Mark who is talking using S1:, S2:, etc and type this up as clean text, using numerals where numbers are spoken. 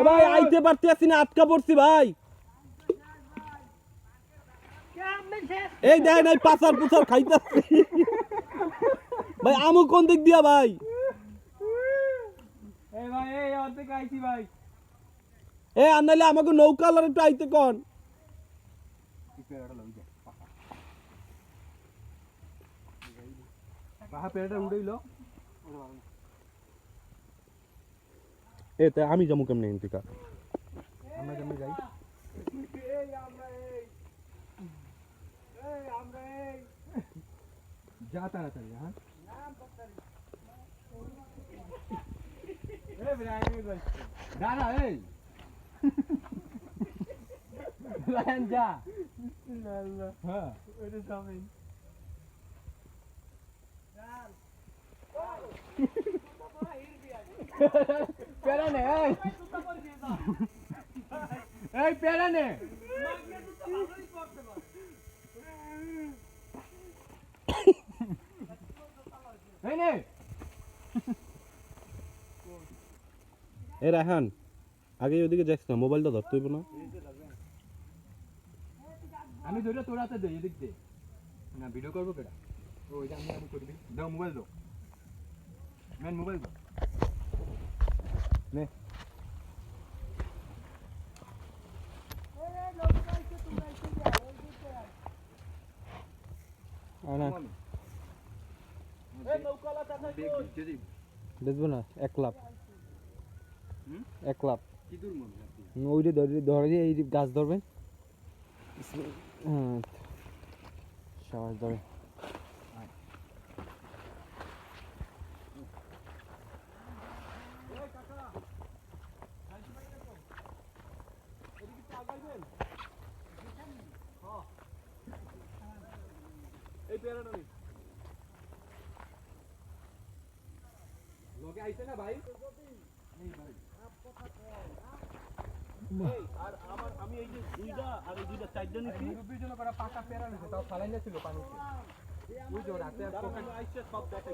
S1: ভাই আইতে পারতেছি না, আটকা পড়ছি ভাই। এই দেখেন এই পাচার পুচার খাইতেছি ভাই। আমু কোন দিক দিয়া ভাই?
S2: এই ভাই এই অর্ধেক আইছি ভাই।
S1: এ আনাইলে আমাকে নৌকালার একটু আইতে কোন।
S2: বাহা পেড়াটা উড়াইলো।
S1: এতে আমি যাবো কেমনে ইন্তিকা?
S2: আমরা কেমনে যাই? যা তাড়াতাড়ি হ্যাঁ। দাঁড়া এই লায়ন যা। হ্যাঁ ওইটা যাবেন। পেড়া নে এই এই পেড়া নে এই নে।
S1: এ রায়হান আগে ওদিকে যাইস না, মোবাইলটা ধরতে হইব না।
S2: আমি ধরে তোর হাতে দেই, এদিক দে না। ভিডিও করবো কেডা? ওই যে আমি করবি। দাও মোবাইল দাও, মেন মোবাইল দাও নে।
S1: দেখবো না, 1 লাখ 1 লাখ।
S2: কি দূর মন
S1: ওইটা ধরে এই গাছ ধরবেন। হ্যাঁ সবাই ধরে।
S2: এই পেয়ারাটা নে। লগে আইছে না ভাই? এই ভাই
S1: আর আমার আমি এই যে দুইটা আর এই দুইটা চারটা নিছি।
S2: মুরব্বির জন্য করা পাকা পেয়ারা নিছে, তাও ফালাইনা ছিল পানিতে। ওই যে রাতে আর
S1: আইছে সব দেখে